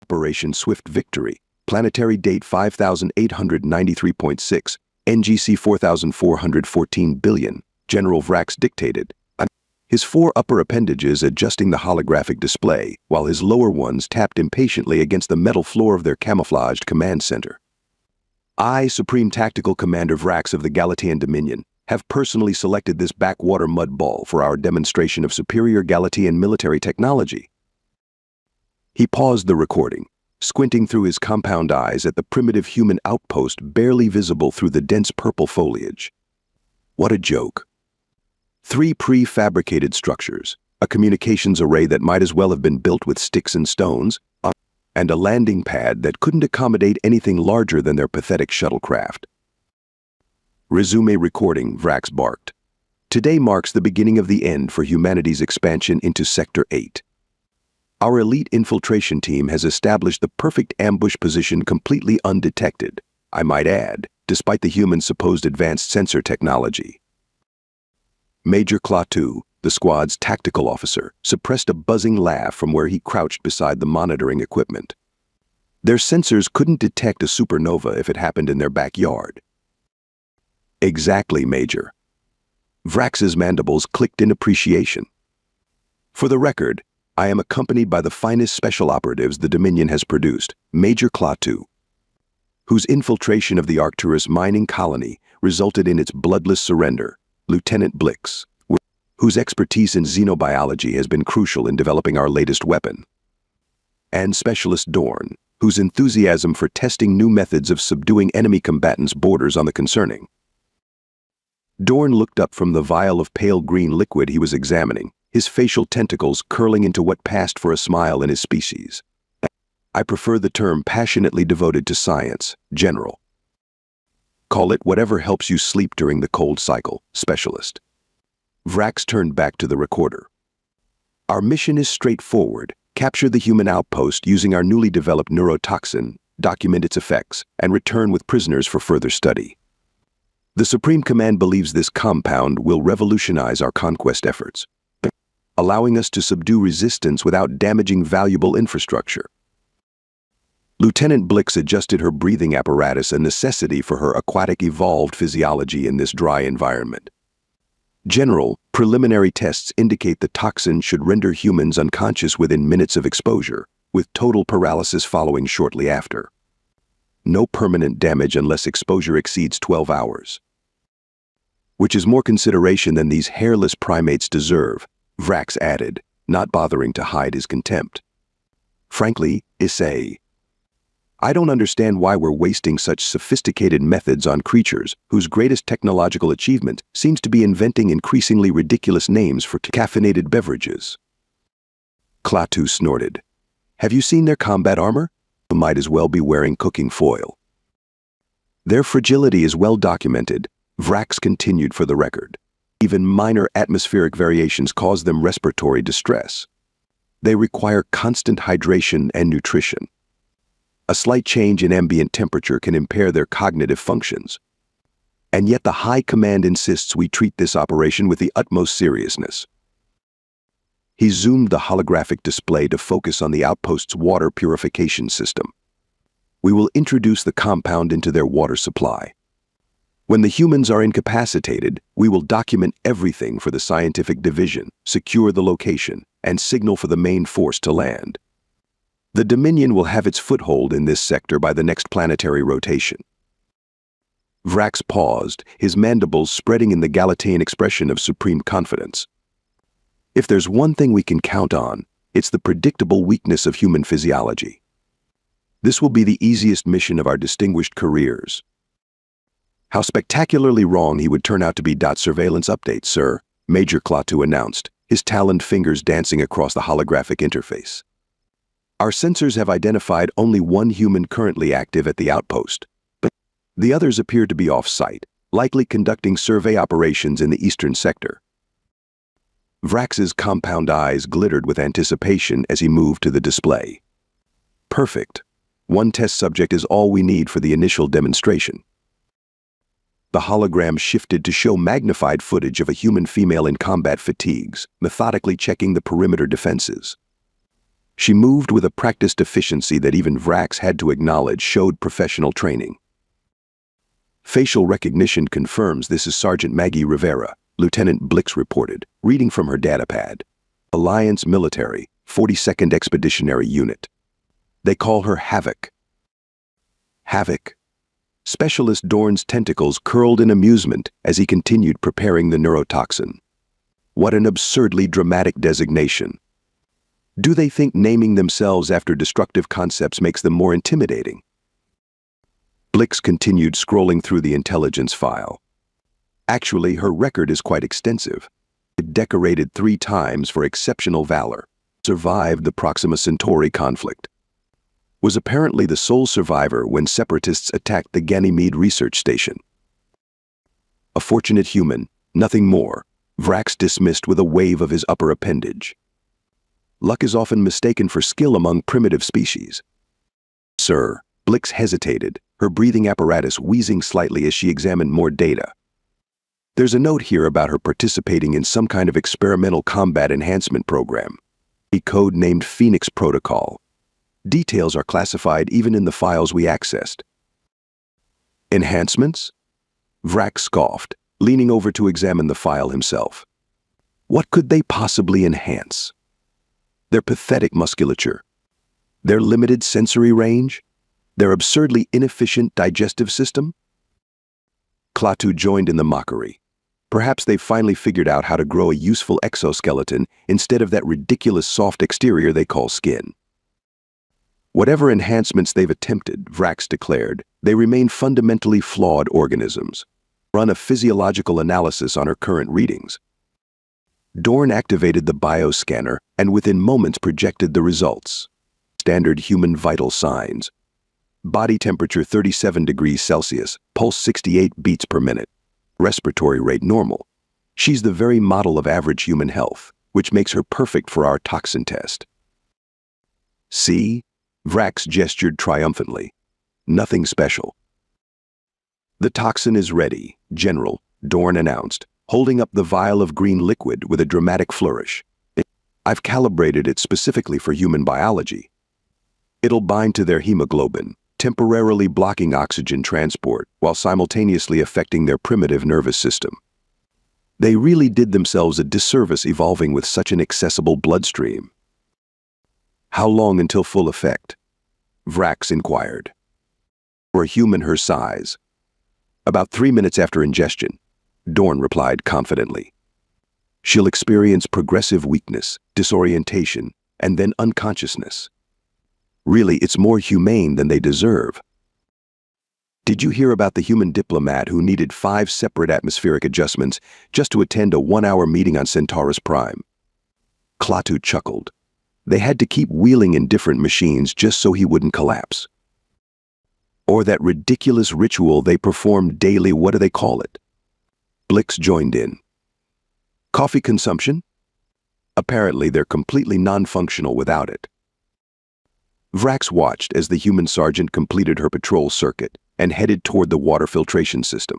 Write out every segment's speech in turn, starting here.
Operation Swift Victory, planetary date 5893.6, NGC 4414 billion, General Vrax dictated, his four upper appendages adjusting the holographic display, while his lower ones tapped impatiently against the metal floor of their camouflaged command center. I, Supreme Tactical Commander Vrax of the Galatean Dominion, have personally selected this backwater mud ball for our demonstration of superior Galatean military technology. He paused the recording, squinting through his compound eyes at the primitive human outpost barely visible through the dense purple foliage. What a joke. 3 prefabricated structures, a communications array that might as well have been built with sticks and stones, and a landing pad that couldn't accommodate anything larger than their pathetic shuttlecraft. Resume recording, Vrax barked. Today marks the beginning of the end for humanity's expansion into Sector 8. Our elite infiltration team has established the perfect ambush position completely undetected, I might add, despite the humans' supposed advanced sensor technology. Major Klaatu, the squad's tactical officer, suppressed a buzzing laugh from where he crouched beside the monitoring equipment. Their sensors couldn't detect a supernova if it happened in their backyard. Exactly, Major. Vrax's mandibles clicked in appreciation. For the record, I am accompanied by the finest special operatives the Dominion has produced, Major Klaatu, whose infiltration of the Arcturus mining colony resulted in its bloodless surrender, Lieutenant Blix, whose expertise in xenobiology has been crucial in developing our latest weapon, and Specialist Dorn, whose enthusiasm for testing new methods of subduing enemy combatants borders on the concerning. Dorn looked up from the vial of pale green liquid he was examining, his facial tentacles curling into what passed for a smile in his species. I prefer the term passionately devoted to science, General. Call it whatever helps you sleep during the cold cycle, Specialist. Vrax turned back to the recorder. Our mission is straightforward. Capture the human outpost using our newly developed neurotoxin, document its effects, and return with prisoners for further study. The Supreme Command believes this compound will revolutionize our conquest efforts, allowing us to subdue resistance without damaging valuable infrastructure. Lieutenant Blix adjusted her breathing apparatus, a necessity for her aquatic evolved physiology in this dry environment. General, preliminary tests indicate the toxin should render humans unconscious within minutes of exposure, with total paralysis following shortly after. No permanent damage unless exposure exceeds 12 hours. Which is more consideration than these hairless primates deserve, Vrax added, not bothering to hide his contempt. Frankly, Issei, I don't understand why we're wasting such sophisticated methods on creatures whose greatest technological achievement seems to be inventing increasingly ridiculous names for caffeinated beverages. Klaatu snorted. Have you seen their combat armor? You might as well be wearing cooking foil. Their fragility is well documented, Vrax continued for the record. Even minor atmospheric variations cause them respiratory distress. They require constant hydration and nutrition. A slight change in ambient temperature can impair their cognitive functions. And yet the High Command insists we treat this operation with the utmost seriousness. He zoomed the holographic display to focus on the outpost's water purification system. We will introduce the compound into their water supply. When the humans are incapacitated, we will document everything for the scientific division, secure the location, and signal for the main force to land. The Dominion will have its foothold in this sector by the next planetary rotation. Vrax paused, his mandibles spreading in the Galatean expression of supreme confidence. If there's one thing we can count on, it's the predictable weakness of human physiology. This will be the easiest mission of our distinguished careers. How spectacularly wrong he would turn out to be. Surveillance update, sir, Major Klaatu announced, his taloned fingers dancing across the holographic interface. Our sensors have identified only one human currently active at the outpost, but the others appear to be off-site, likely conducting survey operations in the eastern sector. Vrax's compound eyes glittered with anticipation as he moved to the display. Perfect. One test subject is all we need for the initial demonstration. The hologram shifted to show magnified footage of a human female in combat fatigues, methodically checking the perimeter defenses. She moved with a practiced efficiency that even Vrax had to acknowledge showed professional training. Facial recognition confirms this is Sergeant Maggie Rivera, Lieutenant Blix reported, reading from her datapad. Alliance Military, 42nd Expeditionary Unit. They call her Havoc. Havoc. Specialist Dorn's tentacles curled in amusement as he continued preparing the neurotoxin. What an absurdly dramatic designation. Do they think naming themselves after destructive concepts makes them more intimidating? Blix continued scrolling through the intelligence file. Actually, her record is quite extensive. It decorated 3 times for exceptional valor, survived the Proxima Centauri conflict, was apparently the sole survivor when separatists attacked the Ganymede research station. A fortunate human, nothing more, Vrax dismissed with a wave of his upper appendage. Luck is often mistaken for skill among primitive species. Sir, Blix hesitated, her breathing apparatus wheezing slightly as she examined more data. There's a note here about her participating in some kind of experimental combat enhancement program, a code named Phoenix Protocol. Details are classified even in the files we accessed. Enhancements? Vrax scoffed, leaning over to examine the file himself. What could they possibly enhance? Their pathetic musculature, their limited sensory range, their absurdly inefficient digestive system? Klaatu joined in the mockery. Perhaps they've finally figured out how to grow a useful exoskeleton instead of that ridiculous soft exterior they call skin. Whatever enhancements they've attempted, Vrax declared, they remain fundamentally flawed organisms. Run a physiological analysis on her current readings. Dorn activated the bioscanner and within moments projected the results. Standard human vital signs. Body temperature 37 degrees Celsius, pulse 68 beats per minute. Respiratory rate normal. She's the very model of average human health, which makes her perfect for our toxin test. See? Vrax gestured triumphantly. Nothing special. The toxin is ready, General, Dorn announced, holding up the vial of green liquid with a dramatic flourish. I've calibrated it specifically for human biology. It'll bind to their hemoglobin, temporarily blocking oxygen transport while simultaneously affecting their primitive nervous system. They really did themselves a disservice evolving with such an accessible bloodstream. How long until full effect? Vrax inquired. For a human her size. About 3 minutes after ingestion, Dorn replied confidently. She'll experience progressive weakness, disorientation, and then unconsciousness. Really, it's more humane than they deserve. Did you hear about the human diplomat who needed 5 separate atmospheric adjustments just to attend a 1-hour meeting on Centaurus Prime? Klaatu chuckled. They had to keep wheeling in different machines just so he wouldn't collapse. Or that ridiculous ritual they performed daily, what do they call it? Blix joined in. Coffee consumption? Apparently they're completely non-functional without it. Vrax watched as the human sergeant completed her patrol circuit and headed toward the water filtration system.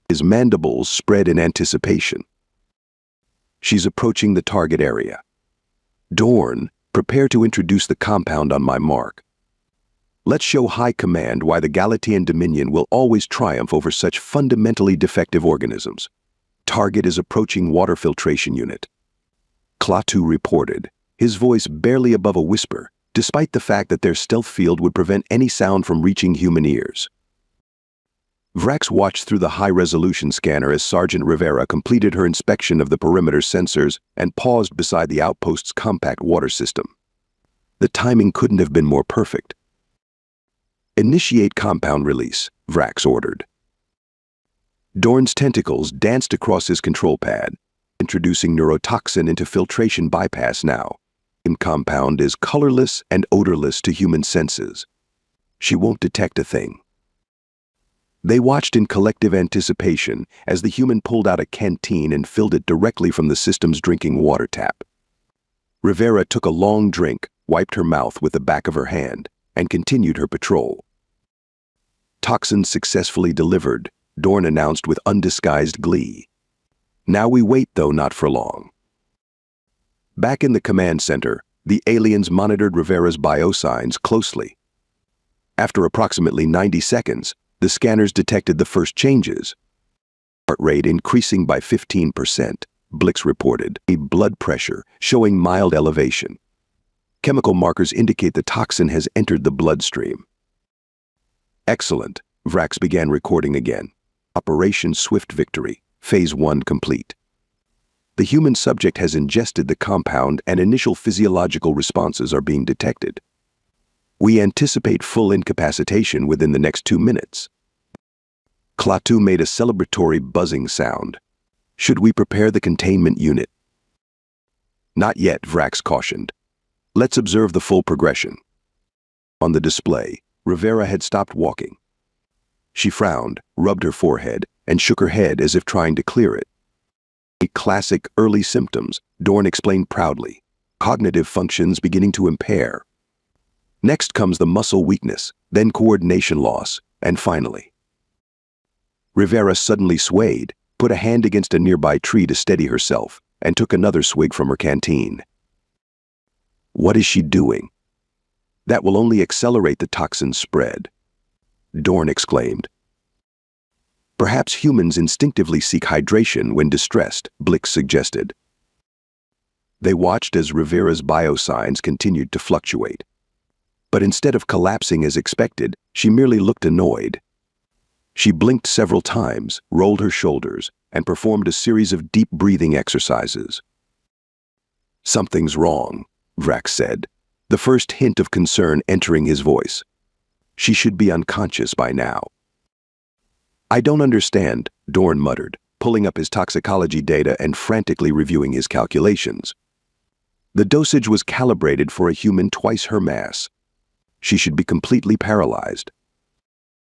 His mandibles spread in anticipation. She's approaching the target area. Dorn, prepare to introduce the compound on my mark. Let's show High Command why the Galatian Dominion will always triumph over such fundamentally defective organisms. Target is approaching water filtration unit. Klaatu reported, his voice barely above a whisper, despite the fact that their stealth field would prevent any sound from reaching human ears. Vrax watched through the high-resolution scanner as Sergeant Rivera completed her inspection of the perimeter sensors and paused beside the outpost's compact water system. The timing couldn't have been more perfect. Initiate compound release, Vrax ordered. Dorn's tentacles danced across his control pad, introducing neurotoxin into filtration bypass now. The compound is colorless and odorless to human senses. She won't detect a thing. They watched in collective anticipation as the human pulled out a canteen and filled it directly from the system's drinking water tap. Rivera took a long drink, wiped her mouth with the back of her hand, and continued her patrol. Toxin successfully delivered, Dorn announced with undisguised glee. Now we wait, though not for long. Back in the command center, The aliens monitored Rivera's biosigns closely. After approximately 90 seconds, the scanners detected the first changes. Heart rate increasing by 15%, Blix reported. A blood pressure showing mild elevation. Chemical markers indicate the toxin has entered the bloodstream. Excellent. Vrax began recording again. Operation Swift Victory, Phase 1 complete. The human subject has ingested the compound and initial physiological responses are being detected. We anticipate full incapacitation within the next 2 minutes. Klaatu made a celebratory buzzing sound. Should we prepare the containment unit? Not yet, Vrax cautioned. Let's observe the full progression. On the display, Rivera had stopped walking. She frowned, rubbed her forehead, and shook her head as if trying to clear it. Classic early symptoms, Dorn explained proudly. Cognitive functions beginning to impair. Next comes the muscle weakness, then coordination loss, and finally. Rivera suddenly swayed, put a hand against a nearby tree to steady herself, and took another swig from her canteen. What is she doing? That will only accelerate the toxin's spread, Dorn exclaimed. Perhaps humans instinctively seek hydration when distressed, Blix suggested. They watched as Rivera's biosigns continued to fluctuate. But instead of collapsing as expected, she merely looked annoyed. She blinked several times, rolled her shoulders, and performed a series of deep breathing exercises. Something's wrong, Vrax said, the first hint of concern entering his voice. She should be unconscious by now. I don't understand, Dorn muttered, pulling up his toxicology data and frantically reviewing his calculations. The dosage was calibrated for a human twice her mass. She should be completely paralyzed.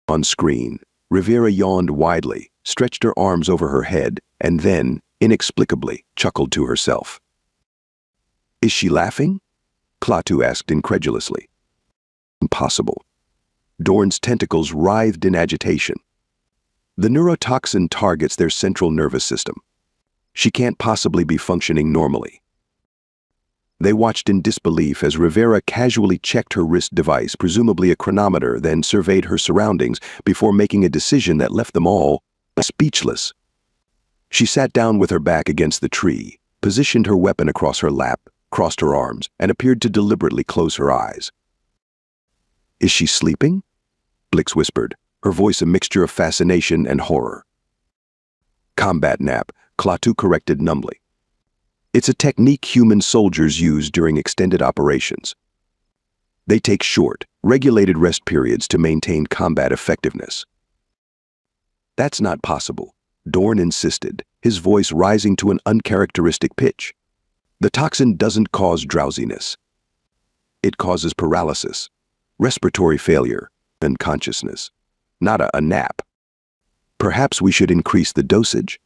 On screen, Rivera yawned widely, stretched her arms over her head, and then, inexplicably, chuckled to herself. Is she laughing? Klaatu asked incredulously. Impossible. Dorn's tentacles writhed in agitation. The neurotoxin targets their central nervous system. She can't possibly be functioning normally. They watched in disbelief as Rivera casually checked her wrist device, presumably a chronometer, then surveyed her surroundings before making a decision that left them all speechless. She sat down with her back against the tree, positioned her weapon across her lap, crossed her arms, and appeared to deliberately close her eyes. Is she sleeping? Blix whispered, her voice a mixture of fascination and horror. Combat nap, Klaatu corrected numbly. It's a technique human soldiers use during extended operations. They take short, regulated rest periods to maintain combat effectiveness. That's not possible, Dorn insisted, his voice rising to an uncharacteristic pitch. The toxin doesn't cause drowsiness. It causes paralysis, respiratory failure, and consciousness. Not a nap. Perhaps we should increase the dosage,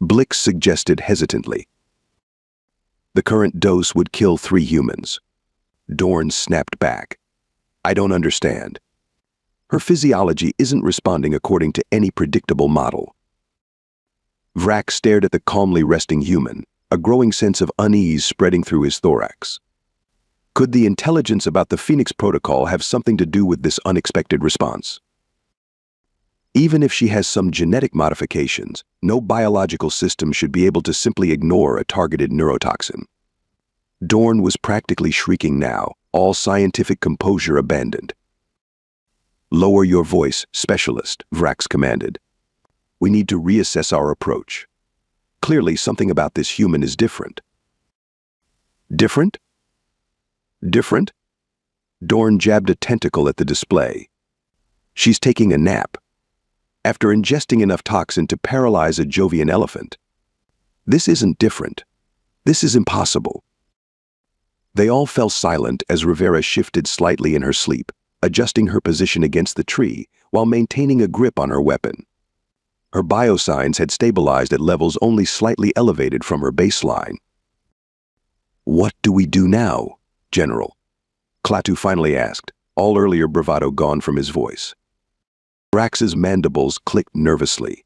Blix suggested hesitantly. The current dose would kill 3 humans. Dorn snapped back. I don't understand. Her physiology isn't responding according to any predictable model. Vrax stared at the calmly resting human, a growing sense of unease spreading through his thorax. Could the intelligence about the Phoenix Protocol have something to do with this unexpected response? Even if she has some genetic modifications, no biological system should be able to simply ignore a targeted neurotoxin. Dorn was practically shrieking now, all scientific composure abandoned. Lower your voice, specialist, Vrax commanded. We need to reassess our approach. Clearly, something about this human is different. Different? Different? Dorn jabbed a tentacle at the display. She's taking a nap. After ingesting enough toxin to paralyze a Jovian elephant. This isn't different. This is impossible. They all fell silent as Rivera shifted slightly in her sleep, adjusting her position against the tree while maintaining a grip on her weapon. Her biosigns had stabilized at levels only slightly elevated from her baseline. What do we do now, General? Klaatu finally asked, all earlier bravado gone from his voice. Vrax's mandibles clicked nervously.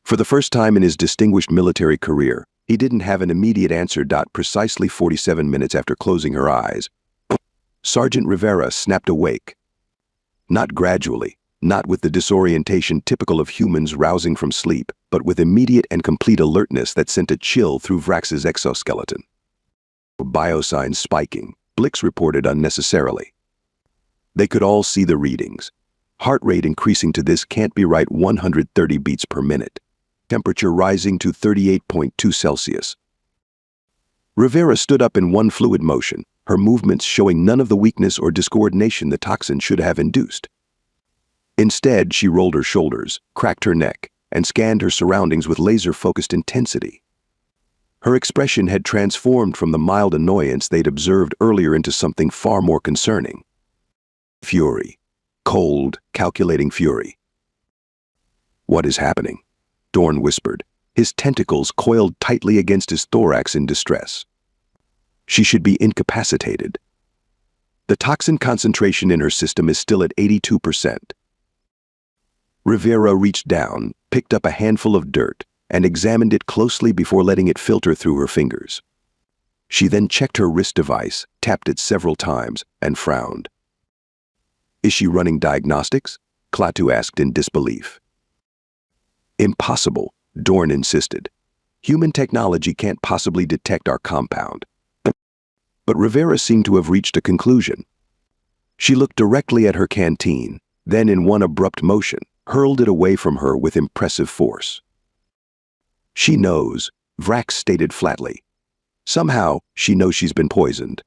For the first time in his distinguished military career, He didn't have an immediate answer. Precisely 47 minutes after closing her eyes, Sergeant Rivera snapped awake. Not gradually, not with the disorientation typical of humans rousing from sleep, but with immediate and complete alertness that sent a chill through Vrax's exoskeleton. Biosigns spiking, Blix reported unnecessarily. They could all see the readings. Heart rate increasing to this can't be right 130 beats per minute. Temperature rising to 38.2 Celsius. Rivera stood up in one fluid motion, her movements showing none of the weakness or discoordination the toxin should have induced. Instead, she rolled her shoulders, cracked her neck, and scanned her surroundings with laser-focused intensity. Her expression had transformed from the mild annoyance they'd observed earlier into something far more concerning. Fury. Cold, calculating fury. "What is happening?" Dorn whispered, his tentacles coiled tightly against his thorax in distress. She should be incapacitated. The toxin concentration in her system is still at 82%. Rivera reached down, picked up a handful of dirt, and examined it closely before letting it filter through her fingers. She then checked her wrist device, tapped it several times, and frowned. "Is she running diagnostics?" Klaatu asked in disbelief. "Impossible," Dorn insisted. "Human technology can't possibly detect our compound." But Rivera seemed to have reached a conclusion. She looked directly at her canteen, then in one abrupt motion, hurled it away from her with impressive force. "She knows," Vrax stated flatly. "Somehow, she knows she's been poisoned."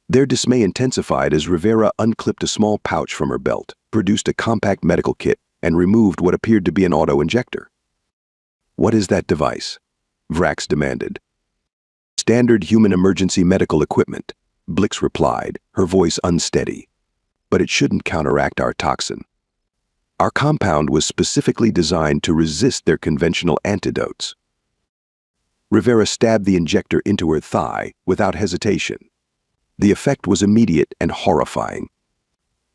Their dismay intensified as Rivera unclipped a small pouch from her belt, produced a compact medical kit, and removed what appeared to be an auto-injector. "What is that device?" Vrax demanded. "Standard human emergency medical equipment," Blix replied, her voice unsteady. "But it shouldn't counteract our toxin. Our compound was specifically designed to resist their conventional antidotes." Rivera stabbed the injector into her thigh without hesitation. The effect was immediate and horrifying.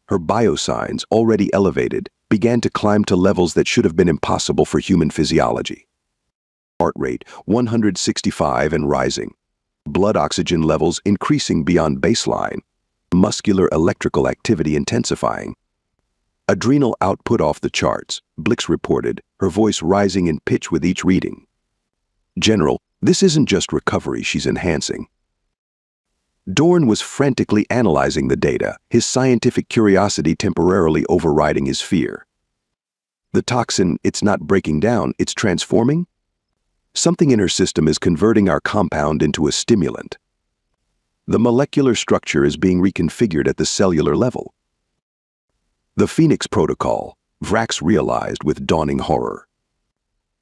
Her biosigns, already elevated, began to climb to levels that should have been impossible for human physiology. Heart rate 165 and rising. Blood oxygen levels increasing beyond baseline. Muscular electrical activity intensifying. Adrenal output off the charts, Blix reported, her voice rising in pitch with each reading. "General, this isn't just recovery she's enhancing." Dorn was frantically analyzing the data, his scientific curiosity temporarily overriding his fear. "The toxin, it's not breaking down, it's transforming? Something in her system is converting our compound into a stimulant. The molecular structure is being reconfigured at the cellular level." The Phoenix Protocol, Vrax realized with dawning horror.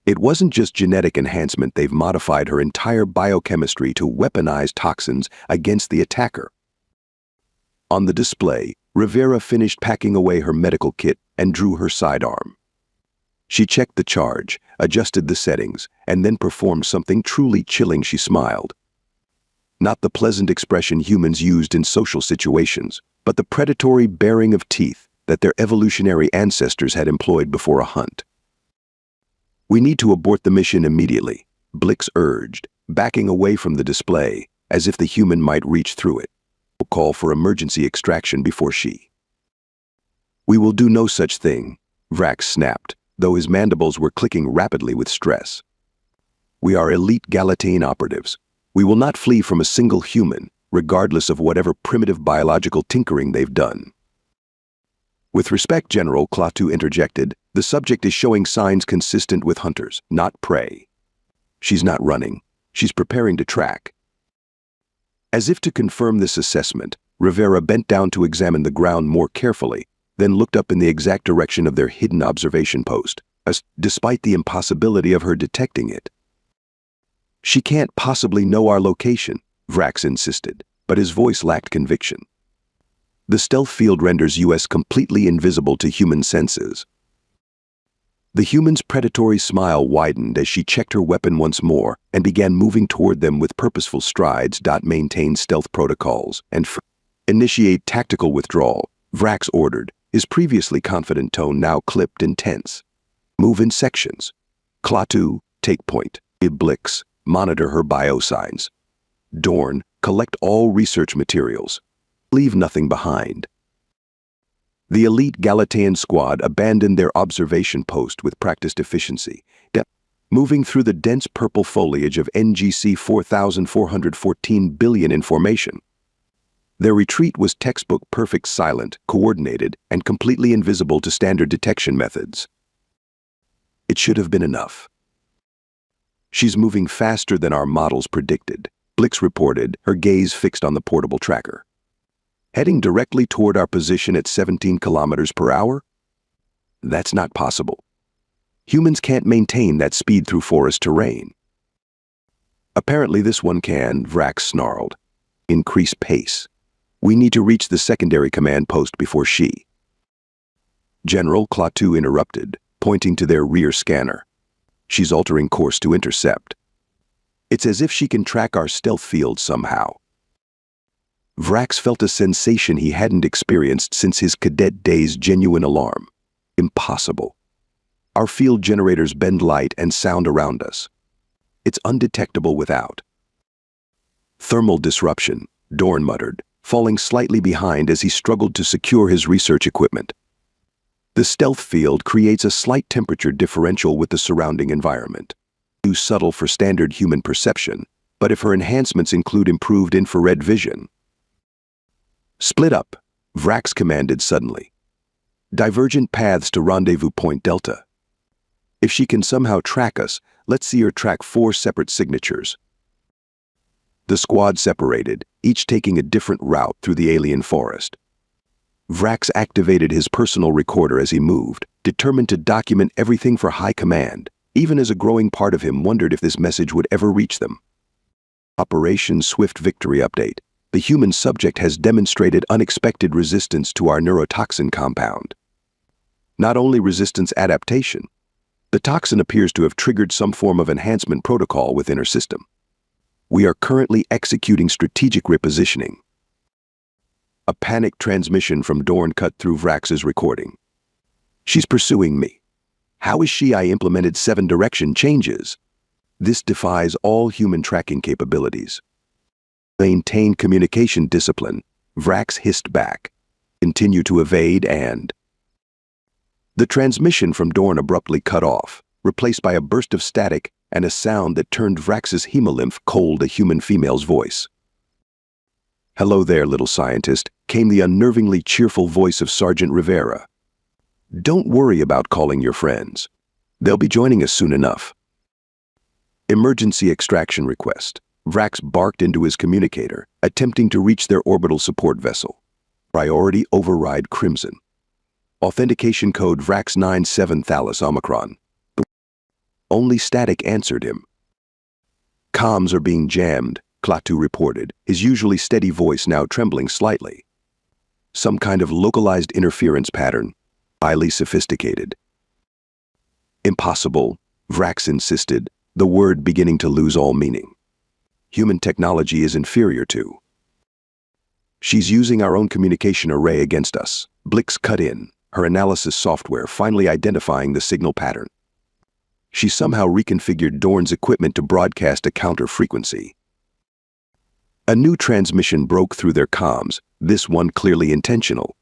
It wasn't just genetic enhancement, they've modified her entire biochemistry to weaponize toxins against the attacker. On the display, Rivera finished packing away her medical kit and drew her sidearm. She checked the charge, adjusted the settings, and then performed something truly chilling. She smiled. Not the pleasant expression humans used in social situations, but the predatory baring of teeth that their evolutionary ancestors had employed before a hunt. "We need to abort the mission immediately," Blix urged, backing away from the display, as if the human might reach through it. "We'll call for emergency extraction before she." "We will do no such thing," Vrax snapped, though his mandibles were clicking rapidly with stress. "We are elite Galatane operatives. We will not flee from a single human, regardless of whatever primitive biological tinkering they've done." "With respect, General," Klaatu interjected, "the subject is showing signs consistent with hunters, not prey. She's not running. She's preparing to track." As if to confirm this assessment, Rivera bent down to examine the ground more carefully, then looked up in the exact direction of their hidden observation post, despite the impossibility of her detecting it. "She can't possibly know our location," Vrax insisted, but his voice lacked conviction. "The stealth field renders us completely invisible to human senses." The human's predatory smile widened as she checked her weapon once more and began moving toward them with purposeful strides. "Maintain stealth protocols and initiate tactical withdrawal," Vrax ordered, his previously confident tone now clipped and tense. "Move in sections. Klaatu, take point." Blix, monitor her biosigns. Dorn, collect all research materials. Leave nothing behind. The elite Galatean squad abandoned their observation post with practiced efficiency, moving through the dense purple foliage of NGC 4414 billion in formation. Their retreat was textbook perfect, silent, coordinated, and completely invisible to standard detection methods. It should have been enough. She's moving faster than our models predicted, Blix reported, her gaze fixed on the portable tracker. Heading directly toward our position at 17 kilometers per hour? That's not possible. Humans can't maintain that speed through forest terrain. Apparently this one can, Vrax snarled. Increase pace. We need to reach the secondary command post before she. General Klaatu interrupted, pointing to their rear scanner. She's altering course to intercept. It's as if she can track our stealth field somehow. Vrax felt a sensation he hadn't experienced since his cadet days. Genuine alarm. Impossible. Our field generators bend light and sound around us. It's undetectable without. Thermal disruption, Dorn muttered, falling slightly behind as he struggled to secure his research equipment. The stealth field creates a slight temperature differential with the surrounding environment. Too subtle for standard human perception, but if her enhancements include improved infrared vision. Split up, Vrax commanded suddenly. Divergent paths to rendezvous point Delta. If she can somehow track us, let's see her track 4 separate signatures. The squad separated, each taking a different route through the alien forest. Vrax activated his personal recorder as he moved, determined to document everything for high command, even as a growing part of him wondered if this message would ever reach them. Operation Swift Victory Update. The human subject has demonstrated unexpected resistance to our neurotoxin compound. Not only resistance adaptation, the toxin appears to have triggered some form of enhancement protocol within her system. We are currently executing strategic repositioning. A panicked transmission from Dorn cut through Vrax's recording. She's pursuing me. How is she? I implemented 7 direction changes. This defies all human tracking capabilities. Maintain communication discipline, Vrax hissed back. Continue to evade and... The transmission from Dorn abruptly cut off, replaced by a burst of static and a sound that turned Vrax's hemolymph cold. A human female's voice. Hello there, little scientist, came the unnervingly cheerful voice of Sergeant Rivera. Don't worry about calling your friends. They'll be joining us soon enough. Emergency extraction request. Vrax barked into his communicator, attempting to reach their orbital support vessel. Priority override Crimson. Authentication code Vrax 97 Thalys Omicron. Only static answered him. Comms are being jammed, Klaatu reported, his usually steady voice now trembling slightly. Some kind of localized interference pattern, highly sophisticated. Impossible, Vrax insisted, the word beginning to lose all meaning. Human technology is inferior to. She's using our own communication array against us, Blix cut in, her analysis software finally identifying the signal pattern. She somehow reconfigured Dorn's equipment to broadcast a counter frequency. A new transmission broke through their comms, this one clearly intentional.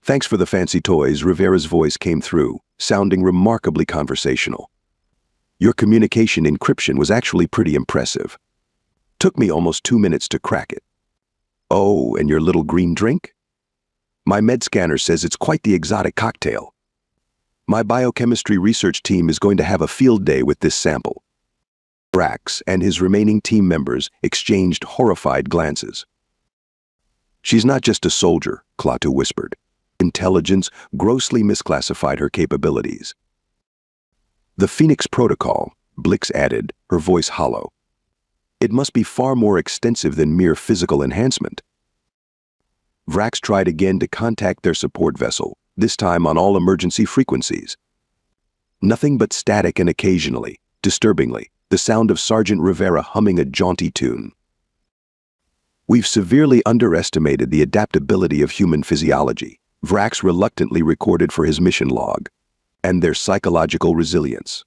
Thanks for the fancy toys, Rivera's voice came through, sounding remarkably conversational. Your communication encryption was actually pretty impressive. Took me almost 2 minutes to crack it. Oh, and your little green drink? My med scanner says it's quite the exotic cocktail. My biochemistry research team is going to have a field day with this sample. Vrax and his remaining team members exchanged horrified glances. She's not just a soldier, Klaatu whispered. Intelligence grossly misclassified her capabilities. The Phoenix Protocol, Blix added, her voice hollow. It must be far more extensive than mere physical enhancement. Vrax tried again to contact their support vessel, this time on all emergency frequencies. Nothing but static and occasionally, disturbingly, the sound of Sergeant Rivera humming a jaunty tune. We've severely underestimated the adaptability of human physiology, Vrax reluctantly recorded for his mission log, and their psychological resilience.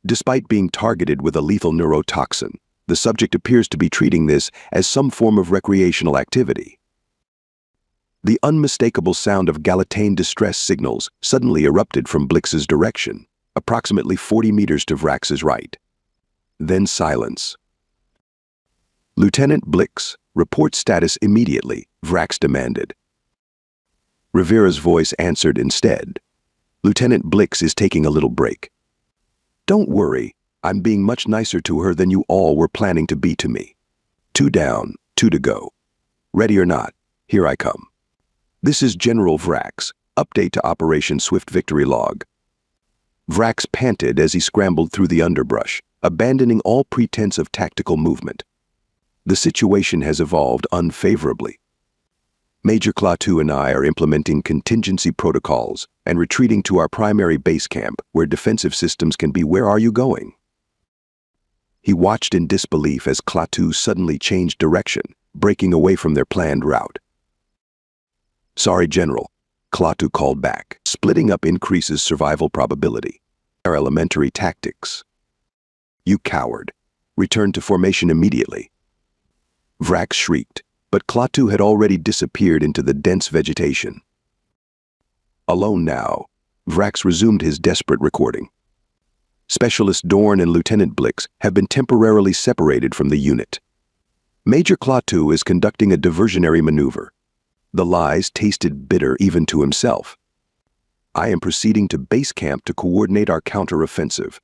Despite being targeted with a lethal neurotoxin, the subject appears to be treating this as some form of recreational activity. The unmistakable sound of Galatane distress signals suddenly erupted from Blix's direction, approximately 40 meters to Vrax's right. Then silence. "Lieutenant Blix, report status immediately," Vrax demanded. Rivera's voice answered instead. "Lieutenant Blix is taking a little break. Don't worry, I'm being much nicer to her than you all were planning to be to me. 2 down, 2 to go. Ready or not, here I come. This is General Vrax. Update to Operation Swift Victory Log." Vrax panted as he scrambled through the underbrush, abandoning all pretense of tactical movement. The situation has evolved unfavorably. Major Klaatu and I are implementing contingency protocols and retreating to our primary base camp where defensive systems can be. Where are you going? He watched in disbelief as Klaatu suddenly changed direction, breaking away from their planned route. "Sorry, General," Klaatu called back. "Splitting up increases survival probability. Our elementary tactics." "You coward. Return to formation immediately." Vrax shrieked, but Klaatu had already disappeared into the dense vegetation. Alone now, Vrax resumed his desperate recording. Specialist Dorn and Lieutenant Blix have been temporarily separated from the unit. Major Klaatu is conducting a diversionary maneuver. The lies tasted bitter even to himself. I am proceeding to base camp to coordinate our counter-offensive.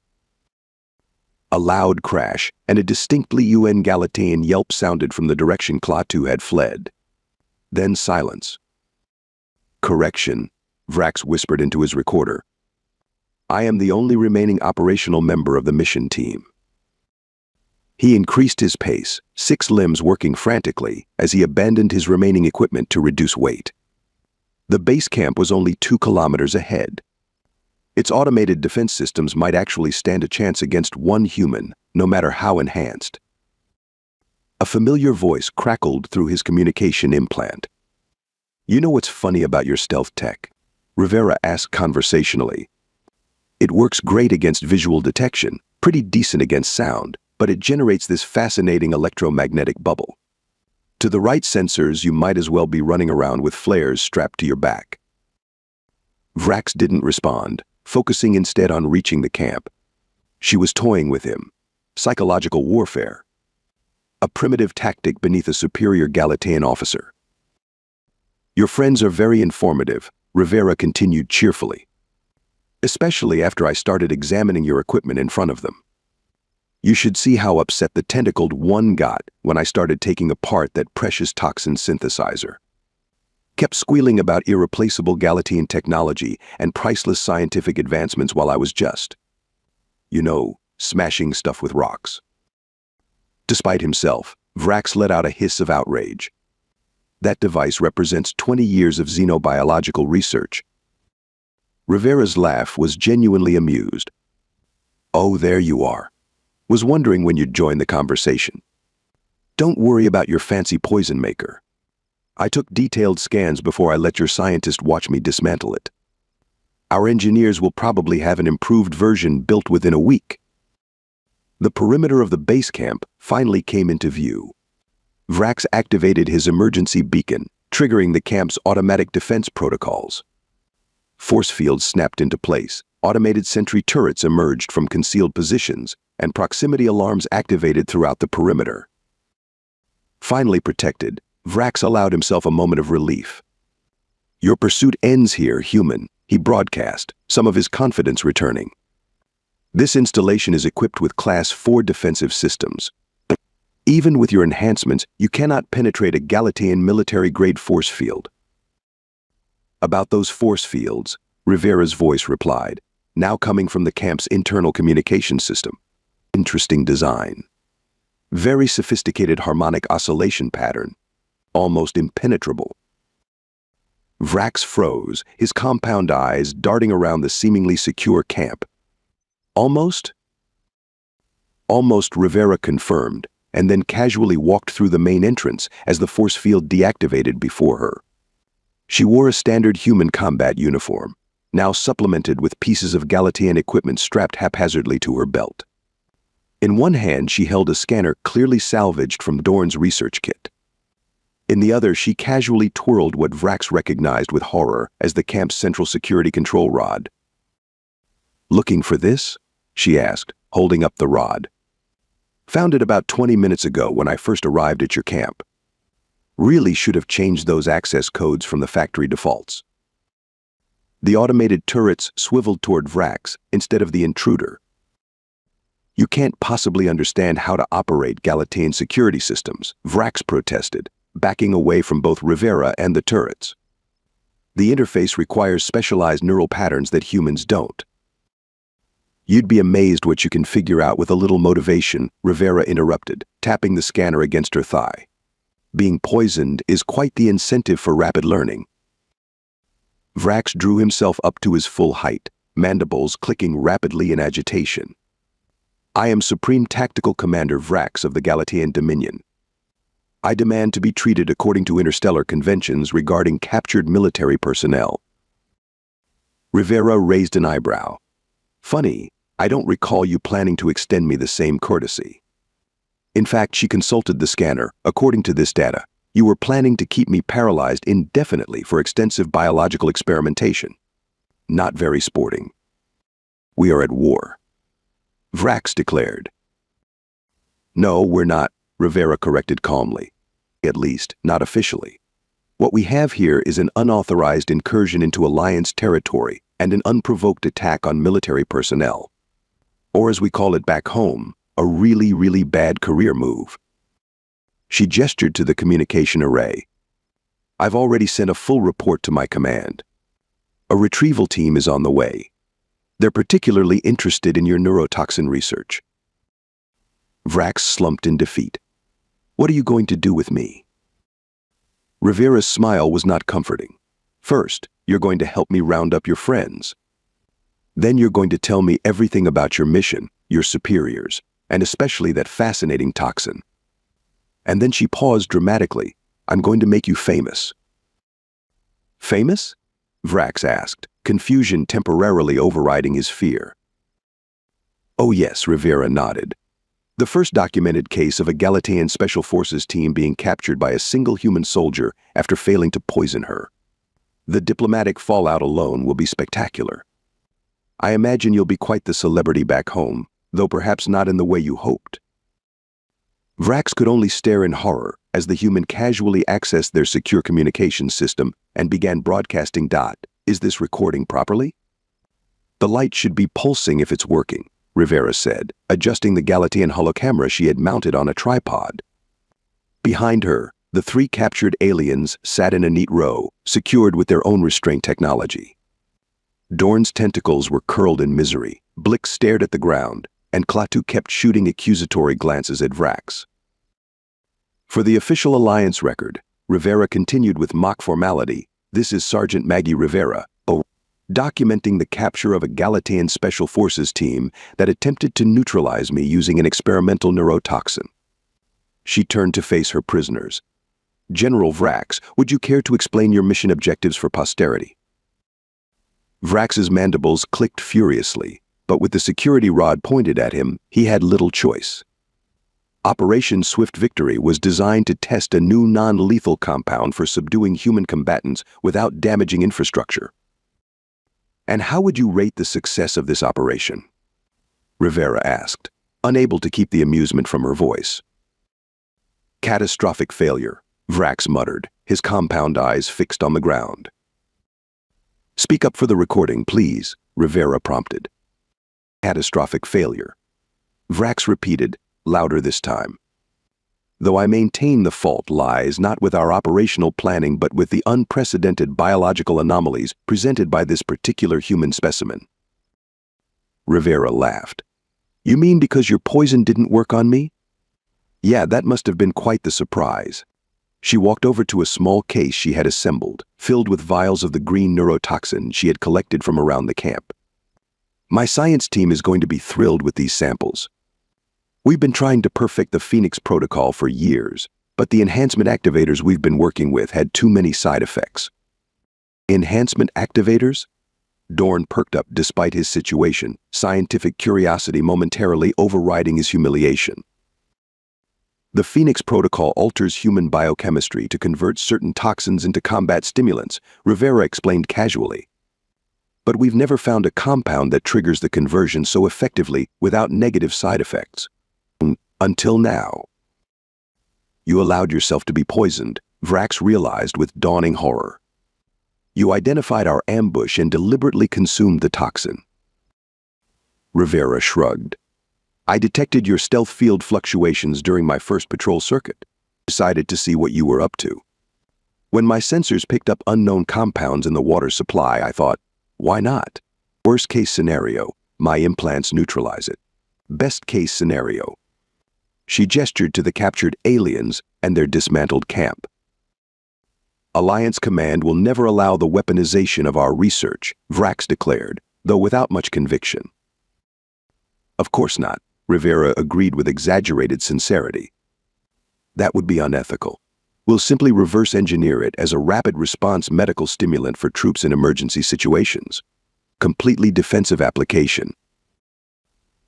A loud crash and a distinctly UN Galatane yelp sounded from the direction Klaatu had fled. Then silence. "Correction," Vrax whispered into his recorder. "I am the only remaining operational member of the mission team." He increased his pace, 6 limbs working frantically as he abandoned his remaining equipment to reduce weight. The base camp was only 2 kilometers ahead. Its automated defense systems might actually stand a chance against one human, no matter how enhanced. A familiar voice crackled through his communication implant. "You know what's funny about your stealth tech?" Rivera asked conversationally. "It works great against visual detection, pretty decent against sound, but it generates this fascinating electromagnetic bubble. To the right sensors, you might as well be running around with flares strapped to your back." Vrax didn't respond, focusing instead on reaching the camp. She was toying with him. Psychological warfare. A primitive tactic beneath a superior Galatane officer. "Your friends are very informative," Rivera continued cheerfully. "Especially after I started examining your equipment in front of them. You should see how upset the tentacled one got when I started taking apart that precious toxin synthesizer. Kept squealing about irreplaceable Galatine technology and priceless scientific advancements while I was just, smashing stuff with rocks." Despite himself, Vrax let out a hiss of outrage. That device represents 20 years of xenobiological research. Rivera's laugh was genuinely amused. "Oh, there you are. Was wondering when you'd join the conversation. Don't worry about your fancy poison maker. I took detailed scans before I let your scientist watch me dismantle it. Our engineers will probably have an improved version built within a week." The perimeter of the base camp finally came into view. Vrax activated his emergency beacon, triggering the camp's automatic defense protocols. Force fields snapped into place, automated sentry turrets emerged from concealed positions, and proximity alarms activated throughout the perimeter. Finally protected, Vrax allowed himself a moment of relief. "Your pursuit ends here, human," he broadcast, some of his confidence returning. "This installation is equipped with Class 4 defensive systems. Even with your enhancements, you cannot penetrate a Galatane military-grade force field." "About those force fields," Rivera's voice replied, now coming from the camp's internal communication system. "Interesting design. Very sophisticated harmonic oscillation pattern. Almost impenetrable." Vrax froze, his compound eyes darting around the seemingly secure camp. "Almost?" "Almost," Rivera confirmed, and then casually walked through the main entrance as the force field deactivated before her. She wore a standard human combat uniform, now supplemented with pieces of Galatean equipment strapped haphazardly to her belt. In one hand, she held a scanner clearly salvaged from Dorn's research kit. In the other, she casually twirled what Vrax recognized with horror as the camp's central security control rod. "Looking for this?" she asked, holding up the rod. "Found it about 20 minutes ago when I first arrived at your camp. Really should have changed those access codes from the factory defaults." The automated turrets swiveled toward Vrax instead of the intruder. "You can't possibly understand how to operate Galatean security systems," Vrax protested, backing away from both Rivera and the turrets. "The interface requires specialized neural patterns that humans don't." "You'd be amazed what you can figure out with a little motivation," Rivera interrupted, tapping the scanner against her thigh. "Being poisoned is quite the incentive for rapid learning." Vrax drew himself up to his full height, mandibles clicking rapidly in agitation. "I am Supreme Tactical Commander Vrax of the Galatean Dominion. I demand to be treated according to interstellar conventions regarding captured military personnel." Rivera raised an eyebrow. "Funny, I don't recall you planning to extend me the same courtesy." In fact, she consulted the scanner. "According to this data, you were planning to keep me paralyzed indefinitely for extensive biological experimentation. Not very sporting." "We are at war," Vrax declared. "No, we're not," Rivera corrected calmly. "At least, not officially. What we have here is an unauthorized incursion into Alliance territory and an unprovoked attack on military personnel. Or as we call it back home, a really, really bad career move." She gestured to the communication array. "I've already sent a full report to my command. A retrieval team is on the way. They're particularly interested in your neurotoxin research." Vrax slumped in defeat. "What are you going to do with me?" Rivera's smile was not comforting. "First, you're going to help me round up your friends. Then you're going to tell me everything about your mission, your superiors, and especially that fascinating toxin. And then," she paused dramatically, "I'm going to make you famous." "Famous?" Vrax asked, confusion temporarily overriding his fear. "Oh yes," Rivera nodded. "The first documented case of a Galatean Special Forces team being captured by a single human soldier after failing to poison her. The diplomatic fallout alone will be spectacular. I imagine you'll be quite the celebrity back home, though perhaps not in the way you hoped." Vrax could only stare in horror as the human casually accessed their secure communications system and began broadcasting. "Is this recording properly?" "The light should be pulsing if it's working," Rivera said, adjusting the Galatean holocamera she had mounted on a tripod. Behind her, the three captured aliens sat in a neat row, secured with their own restraint technology. Dorn's tentacles were curled in misery, Blick stared at the ground, and Klaatu kept shooting accusatory glances at Vrax. "For the official Alliance record," Rivera continued with mock formality, "this is Sergeant Maggie Rivera, documenting the capture of a Galatean Special Forces team that attempted to neutralize me using an experimental neurotoxin." She turned to face her prisoners. "General Vrax, would you care to explain your mission objectives for posterity?" Vrax's mandibles clicked furiously, but with the security rod pointed at him, he had little choice. Operation Swift Victory was designed to test a new non-lethal compound for subduing human combatants without damaging infrastructure. "And how would you rate the success of this operation?" Rivera asked, unable to keep the amusement from her voice. "Catastrophic failure," Vrax muttered, his compound eyes fixed on the ground. "Speak up for the recording, please," Rivera prompted. "Catastrophic failure," Vrax repeated, louder this time. "Though I maintain the fault lies not with our operational planning but with the unprecedented biological anomalies presented by this particular human specimen." Rivera laughed. "You mean because your poison didn't work on me?" "Yeah, that must have been quite the surprise." She walked over to a small case she had assembled, filled with vials of the green neurotoxin she had collected from around the camp. "My science team is going to be thrilled with these samples. We've been trying to perfect the Phoenix protocol for years, but the enhancement activators we've been working with had too many side effects." "Enhancement activators?" Dorn perked up despite his situation, scientific curiosity momentarily overriding his humiliation. The Phoenix Protocol alters human biochemistry to convert certain toxins into combat stimulants, Rivera explained casually. But we've never found a compound that triggers the conversion so effectively without negative side effects. Until now. You allowed yourself to be poisoned, Vrax realized with dawning horror. You identified our ambush and deliberately consumed the toxin. Rivera shrugged. I detected your stealth field fluctuations during my first patrol circuit. Decided to see what you were up to. When my sensors picked up unknown compounds in the water supply, I thought, why not? Worst case scenario, my implants neutralize it. Best case scenario. She gestured to the captured aliens and their dismantled camp. Alliance Command will never allow the weaponization of our research, Vrax declared, though without much conviction. Of course not, Rivera agreed with exaggerated sincerity. That would be unethical. We'll simply reverse engineer it as a rapid response medical stimulant for troops in emergency situations. Completely defensive application.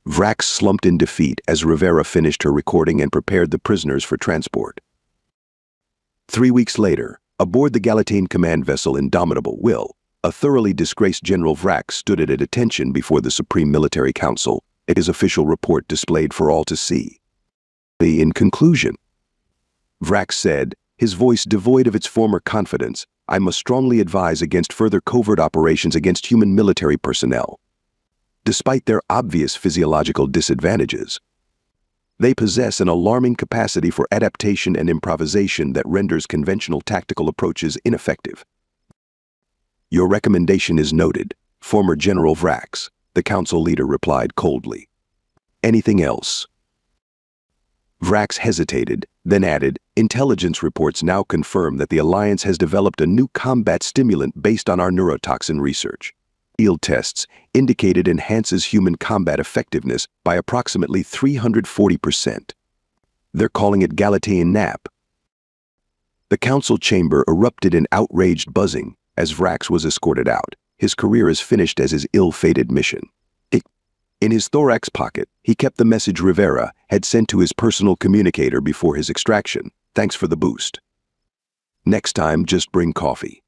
Vrax slumped in defeat as Rivera finished her recording and prepared the prisoners for transport. 3 weeks later, aboard the Galatane command vessel Indomitable Will, a thoroughly disgraced General Vrax stood at attention before the Supreme Military Council, his official report displayed for all to see. In conclusion, Vrax said, his voice devoid of its former confidence, I must strongly advise against further covert operations against human military personnel. Despite their obvious physiological disadvantages, they possess an alarming capacity for adaptation and improvisation that renders conventional tactical approaches ineffective. Your recommendation is noted, former General Vrax, the council leader replied coldly. Anything else? Vrax hesitated, then added, intelligence reports now confirm that the Alliance has developed a new combat stimulant based on our neurotoxin research. Field tests indicate it enhances human combat effectiveness by approximately 340%. They're calling it Galatane Nap. The council chamber erupted in outraged buzzing as Vrax was escorted out. His career is finished as his ill-fated mission. In his thorax pocket, he kept the message Rivera had sent to his personal communicator before his extraction. Thanks for the boost. Next time, just bring coffee.